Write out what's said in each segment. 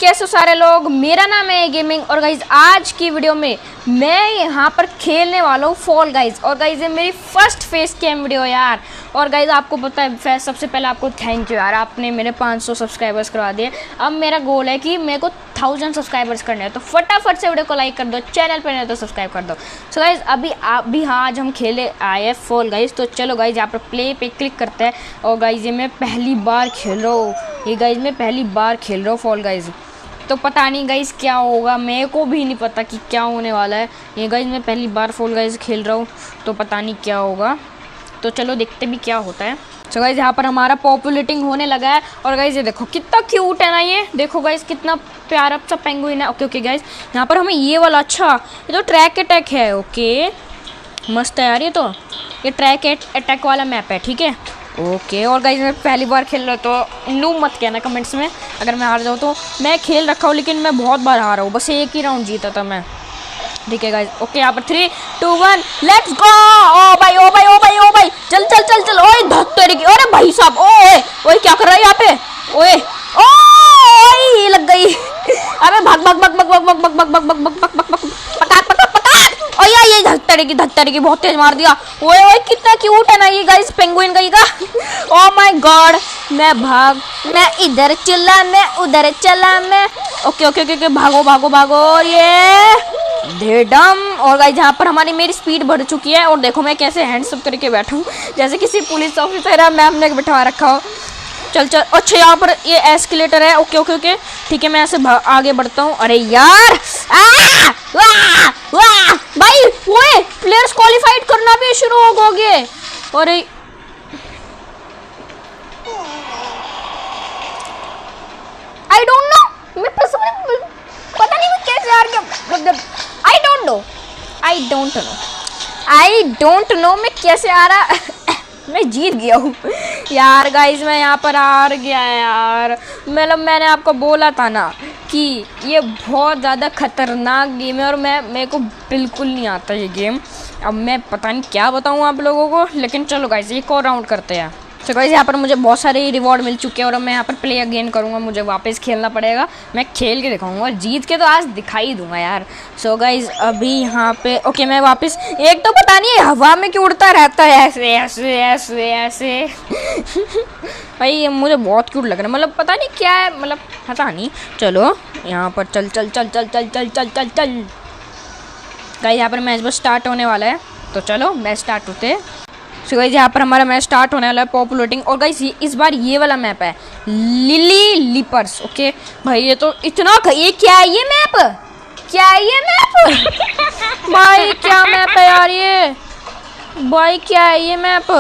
कैसे सारे लोग, मेरा नाम है गेमिंग और गाइज आज की वीडियो में मैं यहाँ पर खेलने वाला हूँ फॉल गाइज। और गाइज ये मेरी फर्स्ट फेस कैम वीडियो यार। और गाइज आपको पता है, सबसे पहले आपको थैंक यू यार, आपने मेरे 500 सब्सक्राइबर्स करवा दिए। अब मेरा गोल है कि मेरे को 1000 सब्सक्राइबर्स करने हैं, तो फटाफट से वीडियो को लाइक कर दो, चैनल पर नहीं तो सब्सक्राइब कर दो। सो गाइज अभी हाँ आज हम खेले आए हैं फॉल गाइज। तो चलो गाइज यहाँ पर प्ले पे क्लिक करते हैं। और गाइज ये मैं पहली बार खेल रहा हूँ, ये गाइज मैं पहली बार खेल रहा हूँ फॉल गाइज। तो पता नहीं गाइज क्या होगा, मेरे को भी नहीं पता कि क्या होने वाला है। ये गाइज मैं पहली बार फॉल गाइज खेल रहा हूँ, तो पता नहीं क्या होगा। तो चलो देखते भी क्या होता है। तो गाइज यहाँ पर हमारा पॉपुलेटिंग होने लगा है। और गाइज ये देखो कितना क्यूट है ना, ये देखो गाइज कितना प्यारा सा पेंगुइन है। ओके गाइज यहाँ पर हमें ये वाला, अच्छा ये तो ट्रैक अटैक है। ओके मस्त है यार, ये ट्रैक अटैक वाला मैप है, ठीक है। ओके और गाइज मैं पहली बार खेल रहा हूँ, तो नूब मत कहना कमेंट्स में अगर मैं हार जाऊँ तो। मैं खेल रखा हूँ लेकिन मैं बहुत बार हारा हूँ, बस एक ही राउंड जीता था मैं, ठीक है गाइज। ओके यहाँ पर 3, 2, 1 लेट्स गो। ओ भाई ओ भाई ओ भाई ओ भाई, चल चल चल चल। ओए धत्तेरी की, अरे भाई साहब, ओए ओए क्या कर रहा है यहाँ पे, ओए ओए लग गई। अबे भाग भाग भाग भाग भाग भाग भाग भाग भाग भाग भाग भाग पका पका पका। ओए ये धत्तेरी की बहुत तेज मार दिया। ओए ओए कितना क्यूट है ना ये गाइस पेंगुइन गई का। ओ माय गॉड, मैं इधर चला, मैं उधर चला, मैं ओके ओके ओके भागो भागो भागो। और ये धेडम। और गाइस यहाँ पर मेरी स्पीड बढ़ चुकी है। और देखो मैं कैसे हैंड्स अप करके बैठा हूँ, जैसे किसी पुलिस ऑफिसर है मैम ने बिठा रखा हो। चल चल, अच्छा यहाँ पर ये एस्केलेटर है। ओके ओके ओके ठीक है, मैं ऐसे आगे बढ़ता हूँ। अरे यार वाह वाह भाई, ओए प्लेयर्स क्वालिफाइड करना भी शुरू हो गए। अरे आई डोंट नो, मैं पता नहीं मैं कैसे हार गया। आई डोंट नो मैं कैसे आ रहा। मैं जीत गया हूँ यार गाइज, मैं यहाँ पर हार गया यार। मतलब मैंने आपको बोला था ना कि ये बहुत ज़्यादा खतरनाक गेम है और मेरे को बिल्कुल नहीं आता ये गेम। अब मैं पता नहीं क्या बताऊँ आप लोगों को, लेकिन चलो गाइज एक और राउंड करते हैं। तो गाइज यहाँ पर मुझे बहुत सारे रिवॉर्ड मिल चुके हैं और अब मैं यहाँ पर प्ले अगेन करूँगा, मुझे वापस खेलना पड़ेगा। मैं खेल के दिखाऊंगा और जीत के तो आज दिखाई दूंगा यार। सो गाइज अभी यहाँ पे ओके मैं वापस, एक तो पता नहीं हवा में क्यों उड़ता रहता है ऐसे ऐसे ऐसे ऐसे भाई ये मुझे बहुत क्यूट लग रहा है, मतलब पता नहीं क्या है, मतलब पता नहीं। चलो यहाँ पर चल चल चल चल चल चल चल चल चल गाइज यहाँ पर मैच बस स्टार्ट होने वाला है, तो चलो मैच स्टार्ट होते हैं। सो गाइस यहाँ पर हमारा मैच स्टार्ट होने वाला है पॉपुलेटिंग। और गाइस इस बार ये वाला मैप है लिली लिपर्स। ओके भाई ये तो इतना, ये क्या है ये मैप, क्या है ये मैप भाई क्या मैप है यार ये, भाई क्या है ये मैप,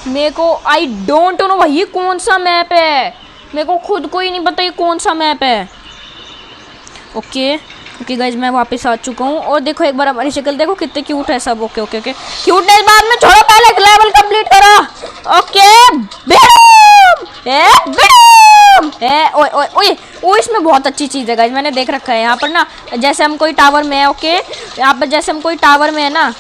मेरे को आई डोंट नो भाई ये कौन सा मैप है, मेरे को खुद को ही नहीं पता ये कौन सा मैप है। ओके ओके गाइज मैं वापस आ चुका हूँ और देखो एक बार हमारी शक्ल देखो कितने क्यूट है सब। ओके ओके ओके क्यूटनेस बाद में छोड़ो, पहले एक लेवल कंप्लीट करो। ओके ओए ओए ओए ओए इसमें बहुत अच्छी चीज़ है गाइज, मैंने देख रखा है। यहाँ पर ना जैसे हम कोई टावर में है, ओके यहाँ पर जैसे हम कोई टावर में है ना,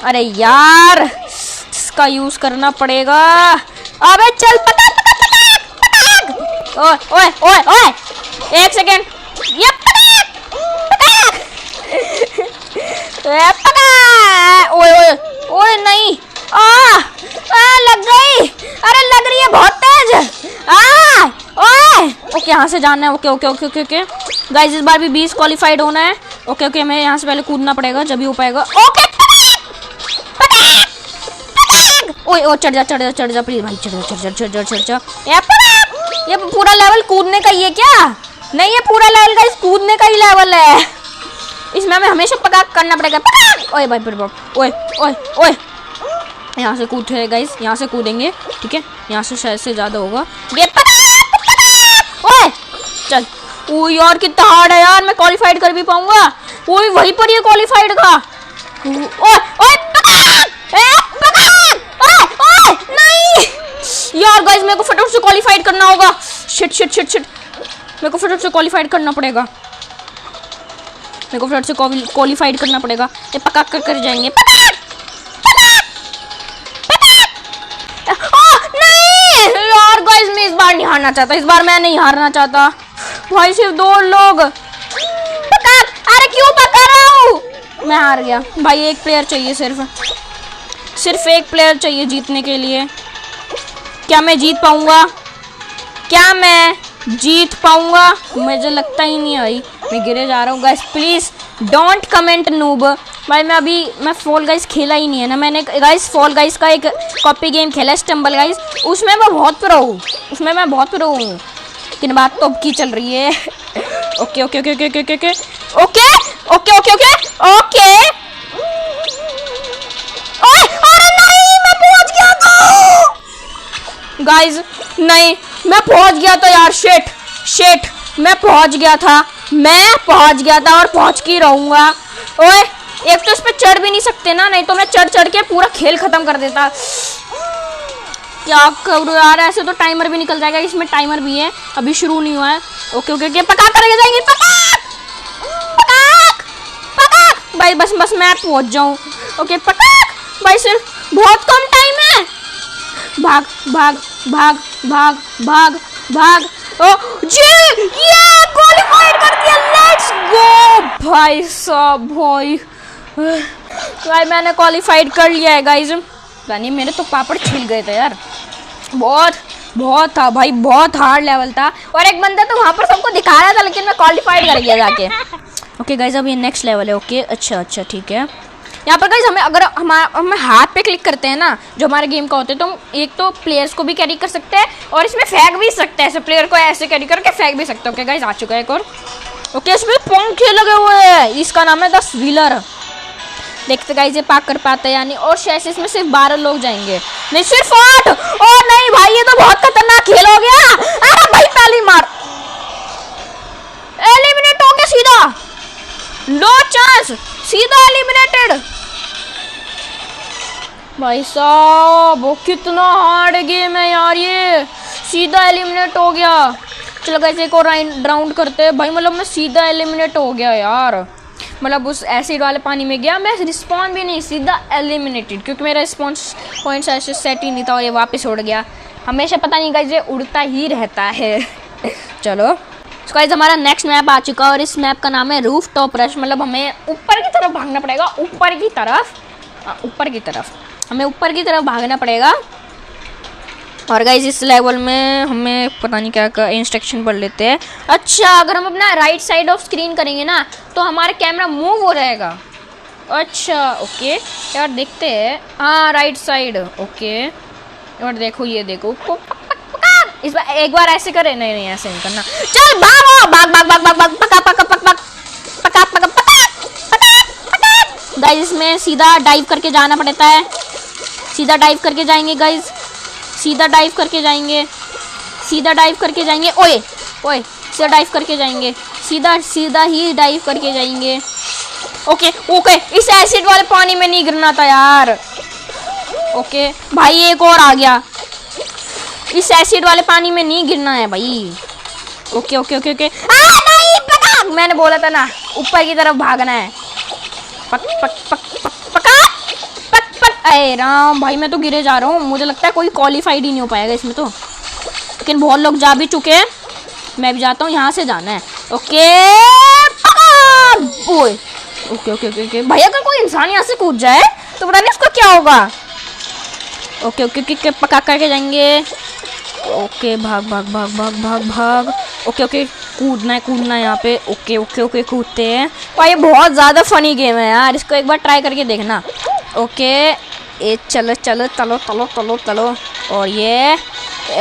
अरे यार इसका यूज़ करना पड़ेगा। अबे चल पटाक पटाक पटाक, ओए ओए ओए ओए एक सेकेंड, ये ओए ओए ओए नहीं, लग गई, अरे लग रही है बहुत तेज। ओए ओके यहाँ से जाना है। Okay okay okay okay okay guys इस बार भी 20 क्वालिफाइड होना है। ओके ओके मैं यहाँ से पहले कूदना पड़ेगा जब ही हो पाएगा। ओके ओए ओ चढ़ जा प्लीज भाई, चढ़ जा। ये पूरा लेवल कूदने का ही है क्या? नहीं ये पूरा लेवल गाइस कूदने का ही लेवल है, इसमें हमें हमेशा पकाक करना पड़ेगा। ओए भाई फिर ओए ओए ओए यहाँ से कूदे गाइस, यहाँ से कूदेंगे, ठीक है यहाँ से शायद से ज़्यादा होगा। ओए चल, ओ यार कितना हार्ड है यार, मैं क्वालिफाइड कर भी पाऊंगा? ओए वहीं पर ये क्वालिफाइड था। ओए ओए नहीं यार गाइस मेरे को फटाफट से क्वालिफाइड करना होगा। शिट शिट शिट शिट मेरे को फटाफट से क्वालिफाइड करना पड़ेगा, मेरे को फटाफट से क्वालिफाइड करना पड़ेगा। ये पकाक कर जाएंगे। नहीं यार गाइस मैं इस बार नहीं हारना चाहता, इस बार मैं नहीं हारना चाहता। भाई सिर्फ 2 लोग। पका, अरे क्यों पका रहा हूँ? मैं हार गया भाई। एक प्लेयर चाहिए, सिर्फ एक प्लेयर चाहिए जीतने के लिए। क्या मैं जीत पाऊंगा? क्या मैं जीत पाऊंगा? मुझे लगता ही नहीं है भाई। मैं गिरे जा रहा हूँ guys. Please don't comment noob. भाई मैं फॉल गाइस खेला ही नहीं है ना मैंने गाइस। फॉल गाइस का एक कॉपी गेम खेला है, स्टम्बल गाइस। उसमें मैं बहुत प्रो हूँ, लेकिन बात तो अब की चल रही है। Okay okay okay okay okay okay okay okay okay okay okay. अरे नहीं, मैं पहुंच गया था गाइस। नहीं, मैं पहुंच गया था यार। शिट, मैं पहुंच गया था और पहुंच के रहूंगा। ओए, एक तो इस पे चढ़ भी नहीं सकते ना, नहीं तो मैं चढ़ के पूरा खेल खत्म कर देता। क्या करूँ यार, ऐसे तो टाइमर भी निकल जाएगा। इसमें टाइमर भी है, अभी शुरू नहीं हुआ है। ओके ओके ओके, पका करके जाएंगे। पका भाई, बस मैं पहुंच जाऊं। ओके पका भाई, सिर्फ बहुत कम टाइम है। भाग भाग भाग भाग भाग भाग। ओ जी, ये क्वालिफाइड कर दिया। लेट्स गो भाई साहब। भाई मैंने क्वालिफाइड कर लिया है गाइस। यानी मेरे तो पापड़ छिल गए थे यार। बहुत था भाई, बहुत हार्ड लेवल था। और एक बंदा तो वहां पर सबको दिखा रहा था, लेकिन मैं क्वालिफाइड कर गया जाके। ओके गाइस, अब ये नेक्स्ट लेवल है। ओके अच्छा ठीक है। यहाँ पर गाइस हमें अगर हम हाथ पे क्लिक करते हैं ना, जो हमारे गेम का होता है, तो हम एक तो प्लेयर्स को भी कैरी कर सकते हैं और इसमें फेंक भी सकते हैं। ऐसे प्लेयर को ऐसे कैरी करके फेंक भी सकते हैं। ओके गाइस, आ चुका है एक और। ओके, इसमें पंखे लगे हुए हैं। इसका नाम है द व्हीलर। देखते गाइस ये पाक कर पाते हैं यानी। और शेष में सिर्फ 12 लोग जाएंगे, नहीं सिर्फ 8। और नहीं भाई, ये तो बहुत खतरनाक खेल हो गया। अरे भाई ताली मार। एलिमिनेट हो गया सीधा, नो चांस, सीधा एलिमिनेटेड। भाई साहब, वो कितना हार्ड गेम है यार, ये सीधा एलिमिनेट हो गया। चलो गाइस एक और राउंड करते हैं भाई। मतलब मैं सीधा एलिमिनेट हो गया यार। मतलब उस एसिड वाले पानी में गया मैं, रिस्पॉन भी नहीं, सीधा एलिमिनेटेड। क्योंकि मेरा रिस्पॉन्स पॉइंट्स ऐसे सेट ही नहीं था और ये वापस उड़ गया। हमेशा पता नहीं गाइस, ये उड़ता ही रहता है। चलो गाइस, हमारा नेक्स्ट मैप आ चुका है और इस मैप का नाम है रूफ टॉप रश। मतलब हमें ऊपर की तरफ भागना पड़ेगा, ऊपर की तरफ भागना पड़ेगा। और गाइस इस लेवल में हमें पता नहीं क्या का इंस्ट्रक्शन पढ़ लेते हैं। अच्छा, अगर हम अपना राइट साइड ऑफ स्क्रीन करेंगे ना, तो हमारा कैमरा मूव हो जाएगा। अच्छा ओके यार, देखते हैं। हाँ, राइट साइड। ओके, और देखो, ये देखो, इस बार एक बार ऐसे करे। नहीं ऐसे नहीं करना। चल भागो, भाग भाग भाग भाग भाग, पका पका पक पक पका पका पका। गाइस इसमें सीधा डाइव करके जाना पड़ता है। सीधा डाइव करके जाएंगे गाइस, सीधा डाइव करके जाएंगे। ओए सीधा डाइव करके जाएंगे, सीधा ही डाइव करके जाएंगे। ओके, इस एसिड वाले पानी में नहीं गिरना था यार। ओके भाई, एक और आ गया। इस एसिड वाले पानी में नहीं गिरना है भाई। ओके नहीं, पका। मैंने बोला था ना, ऊपर की तरफ भागना है। पक पक पक पक पका पक पक। अरे राम भाई, मैं तो गिरे जा रहा हूँ। मुझे लगता है कोई क्वालिफाइड ही नहीं हो पाएगा इसमें तो, लेकिन बहुत लोग जा भी चुके हैं। मैं भी जाता हूँ, यहाँ से जाना है। ओके ओके भाई, अगर कोई इंसान यहाँ से कूद जाए तो पता नहीं उसको क्या होगा। ओके पका करके जाएंगे। ओके भाग भाग भाग भाग भाग भाग। ओके कूदना है यहाँ पे। ओके कूदते हैं भाई। ये बहुत ज़्यादा फनी गेम है यार, इसको एक बार ट्राई करके देखना। ओके ए चलो। और ये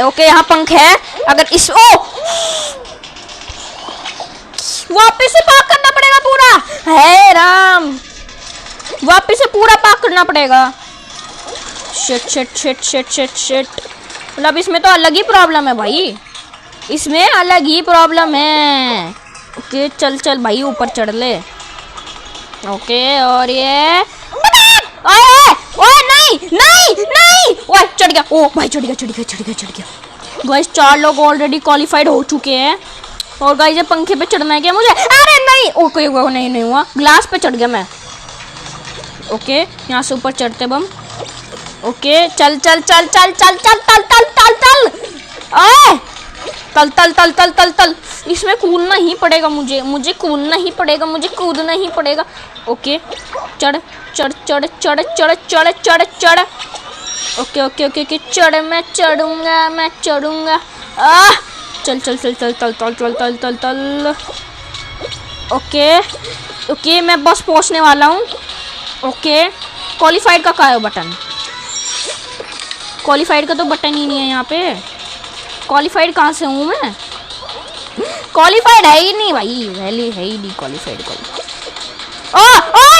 ओके, यहाँ पंख है। अगर इस वापस से पाक करना पड़ेगा पूरा। है राम, वापस से पूरा पाक करना पड़ेगा। शिट। मतलब इसमें तो अलग ही प्रॉब्लम है भाई, इसमें अलग ही प्रॉब्लम है। ओके चल भाई, ऊपर चढ़ ले। ओके, और ये ओए नहीं ओए, चढ़ गया। ओ भाई, चढ़ गया। गाइस 4 लोग ऑलरेडी क्वालिफाइड हो चुके हैं। और गाइस ये पंखे पे चढ़ना है क्या मुझे? अरे नहीं, ओके नहीं हुआ, ग्लास पे चढ़ गया मैं। ओके, यहाँ से ऊपर चढ़ते बम। ओके चल। ओए तल तल तल तल तल तल, इसमें कूदना ही पड़ेगा मुझे, मुझे कूदना ही पड़ेगा, मुझे कूदना ही पड़ेगा। ओके चढ़ चढ़ चढ़ चढ़ चढ़ चढ़ चढ़ चढ़। ओके ओके ओके ओके चढ़, मैं चढ़ूंगा, मैं चढ़ूंगा। चल चल चल चल चल चल चल चल चल चल। ओके ओके मैं बस पहुंचने वाला हूँ। ओके क्वालिफाइड का कहाँ है बटन? क्वालिफाइड का तो बटन ही नहीं है यहाँ पे। क्वालिफाइड कहाँ से हूँ मैं? क्वालिफाइड है ही नहीं भाई, वैली है ही नहीं क्वालिफाइड।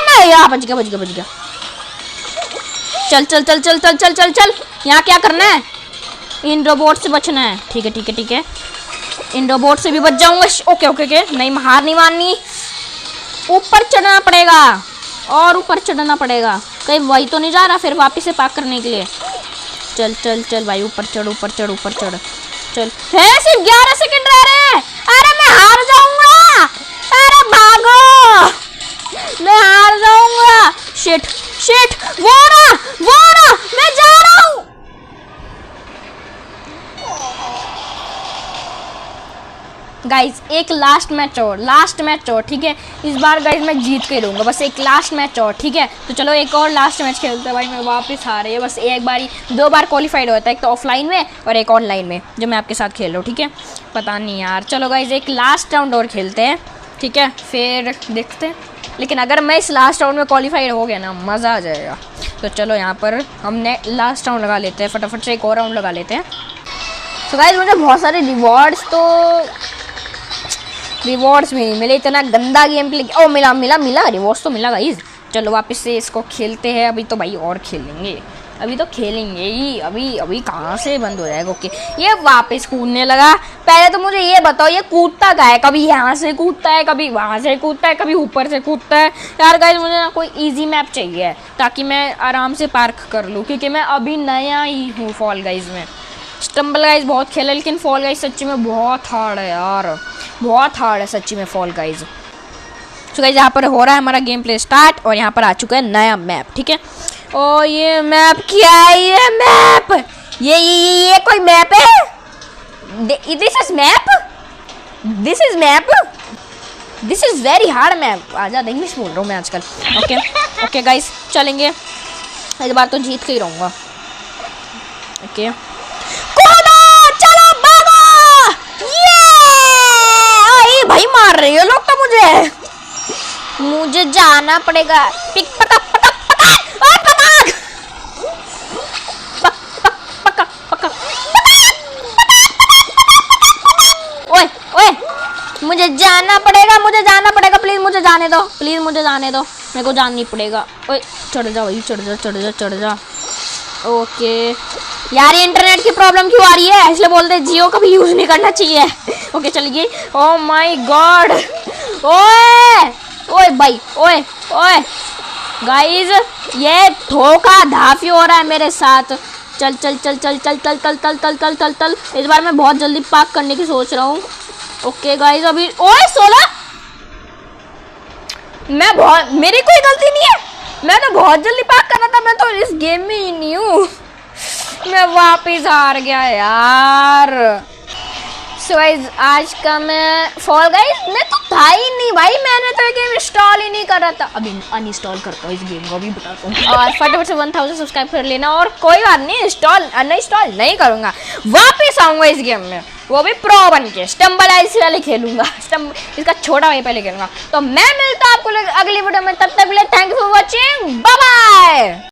नहीं यार, बच गया बच गया बच गया। चल चल चल चल चल चल चल चल। यहाँ क्या करना है? इन रोबोट से बचना है। ठीक है ठीक है ठीक है, इन रोबोट से भी बच जाऊंगा। ओके ओके ओके, नहीं हार नहीं माननी। ऊपर चढ़ना पड़ेगा और ऊपर चढ़ना पड़ेगा। कहीं वही तो नहीं जा रहा फिर वापस से पार्क करने के लिए? चल चल चल भाई, ऊपर चढ़ ऊपर चढ़ ऊपर चढ़। चल है, सिर्फ 11 सेकंड रह रहे हैं। अरे मैं हार जाऊंगा, अरे भागो, मैं हार जाऊंगा। शिट शिट, वो ना मैं जा रहा हूं। गाइज एक लास्ट मैच और ठीक है। इस बार गाइज मैं जीत के रहूँगा, बस एक लास्ट मैच और, ठीक है। तो चलो एक और लास्ट मैच खेलते हैं भाई। मैं वापस आ रही है, बस एक बारी 2 बार क्वालिफाइड होता है, एक तो ऑफलाइन में और एक ऑनलाइन में जो मैं आपके साथ खेल रहा हूँ, ठीक है। पता नहीं यार, चलो गाइज एक लास्ट राउंड और खेलते हैं, ठीक है, फिर देखते हैं। लेकिन अगर मैं इस लास्ट राउंड में क्वालिफाइड हो गया ना, मज़ा आ जाएगा। तो चलो यहाँ पर हमने लास्ट राउंड लगा लेते हैं, फटाफट से एक और राउंड लगा लेते हैं। तो गाइज मुझे बहुत सारे रिवॉर्ड्स भी नहीं मिले, इतना गंदा गेम प्ले। ओ मिला मिला मिला, रिवॉर्ड्स तो मिला गाइज। चलो वापस से इसको खेलते हैं। अभी तो भाई और खेलेंगे, अभी तो खेलेंगे ही। अभी कहाँ से बंद हो जाएगा? ओके ये वापस कूदने लगा। पहले तो मुझे ये बताओ, ये कूदता क्या है? कभी यहाँ से कूदता है, कभी वहाँ से कूदता है, कभी ऊपर से कूदता है। यार गाइज मुझे ना कोई इजी मैप चाहिए ताकि मैं आराम से पार्क कर लूँ, क्योंकि मैं अभी नया ही हूँ फॉल गाइज में। स्टम्बल गाइज बहुत खेला, लेकिन फॉल गाइज सच्ची में बहुत हार्ड है यार, बहुत हार्ड है सच्ची में फॉल गाइज। तो गाइज यहाँ पर हो रहा है हमारा गेम प्ले स्टार्ट और यहाँ पर आ चुका है नया मैप, ठीक है। और ये मैप क्या है? ये मैप ये कोई मैप है? This is map, this is very hard map. Azad English बोल रहा हूँ मैं आजकल। ओके ओके गाइज चलेंगे, इस बार तो जीत के ही रहूँगा। ओके चलो भागो, ये भाई मार रहे हो लोग तो मुझे जाना पड़ेगा। पिक पटक पटक पटक और पटक पक पक पक। ओए ओए मुझे जाना पड़ेगा, प्लीज मुझे जाने दो, मेरे को जाना नहीं पड़ेगा। ओए चढ़ जा भाई, चढ़ जा। ओके यार ये इंटरनेट की प्रॉब्लम क्यों आ रही है? इसलिए बोलते हैं जियो का भी यूज नहीं करना चाहिए। ओके चलिए। ओह माय गॉड, ओए ओए भाई, ओए गाइस ये धोखा धाफी हो रहा है मेरे साथ। चल इस बार मैं बहुत जल्दी पार्क करने की सोच रहा हूँ। ओके गाइस अभी ओए 16, मेरी कोई गलती नहीं है, मैं तो बहुत जल्दी पार्क कर रहा था, मैं तो इस गेम में ही नहीं हूँ। मैं वापिस हार गया यार। सो गाइस आज का मैं फॉल गाइस मैं तो था ही नहीं भाई, मैंने तो ये गेम इंस्टॉल ही नहीं कर रहा था। अभी अनइंस्टॉल करता हूँ इस गेम को, अभी बताता हूँ। और फटाफट से 1000 सब्सक्राइब कर लेना। और कोई बात नहीं, अनइंस्टॉल नहीं करूँगा, वापस आऊँगा इस गेम में, वो भी प्रो बन के। स्टम्बल आइस वाले खेलूंगा, इसका छोटा भाई पहले खेलूंगा। तो मैं मिलता हूँ आपको अगली वीडियो में, तब तक के लिए thank you for watching, bye bye.